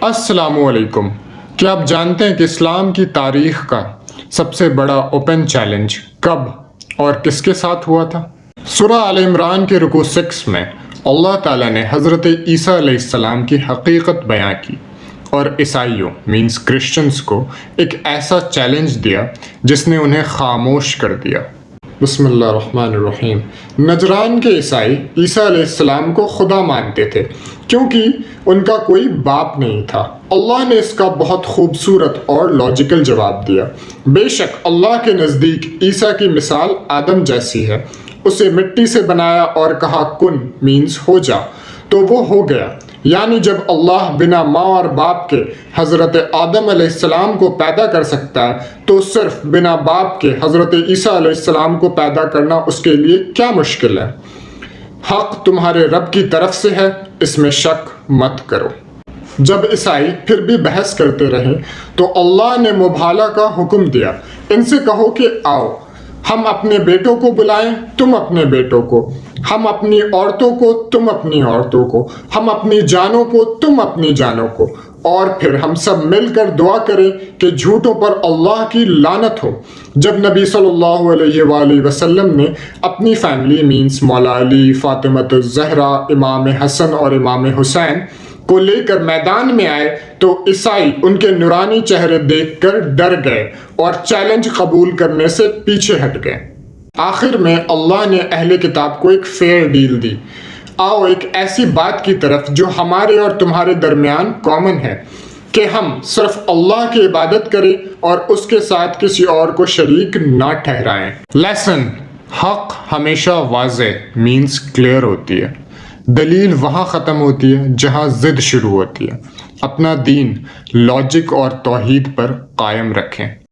السلام علیکم۔ کیا آپ جانتے ہیں کہ اسلام کی تاریخ کا سب سے بڑا اوپن چیلنج کب اور کس کے ساتھ ہوا تھا؟ سورہ آل عمران کے رکوع 6 میں اللہ تعالیٰ نے حضرت عیسیٰ علیہ السلام کی حقیقت بیان کی اور عیسائیوں مینز کرسچنز کو ایک ایسا چیلنج دیا جس نے انہیں خاموش کر دیا۔ بسم اللہ الرحمن الرحیم۔ نجران کے عیسائی عیسیٰ علیہ السلام کو خدا مانتے تھے کیونکہ ان کا کوئی باپ نہیں تھا۔ اللہ نے اس کا بہت خوبصورت اور لاجیکل جواب دیا۔ بے شک اللہ کے نزدیک عیسیٰ کی مثال آدم جیسی ہے۔ اسے مٹی سے بنایا اور کہا کن مینز ہو جا تو وہ ہو گیا۔ یعنی جب اللہ بنا ماں اور باپ کے حضرت آدم علیہ السلام کو پیدا کر سکتا ہے تو صرف بنا باپ کے حضرت عیسیٰ علیہ السلام کو پیدا کرنا اس کے لیے کیا مشکل ہے؟ حق تمہارے رب کی طرف سے ہے، اس میں شک مت کرو۔ جب عیسائی پھر بھی بحث کرتے رہے تو اللہ نے مبالغہ کا حکم دیا۔ ان سے کہو کہ آؤ ہم اپنے بیٹوں کو بلائیں، تم اپنے بیٹوں کو، ہم اپنی عورتوں کو، تم اپنی عورتوں کو، ہم اپنی جانوں کو، تم اپنی جانوں کو، اور پھر ہم سب مل کر دعا کریں کہ جھوٹوں پر اللہ کی لعنت ہو۔ جب نبی صلی اللہ علیہ وآلہ وسلم نے اپنی فیملی مینز مولا علی، فاطمۃ الزہرا، امام حسن اور امام حسین کو لے کر میدان میں آئے تو عیسائی ان کے نورانی چہرے دیکھ کر ڈر گئے اور چیلنج قبول کرنے سے پیچھے ہٹ گئے۔ آخر میں اللہ نے اہل کتاب کو ایک فیئر ڈیل دی۔ آؤ ایک ایسی بات کی طرف جو ہمارے اور تمہارے درمیان کامن ہے کہ ہم صرف اللہ کی عبادت کریں اور اس کے ساتھ کسی اور کو شریک نہ ٹھہرائیں۔ لیسن: حق ہمیشہ واضح مینز کلیئر ہوتی ہے۔ دلیل وہاں ختم ہوتی ہے جہاں ضد شروع ہوتی ہے۔ اپنا دین لاجک اور توحید پر قائم رکھیں۔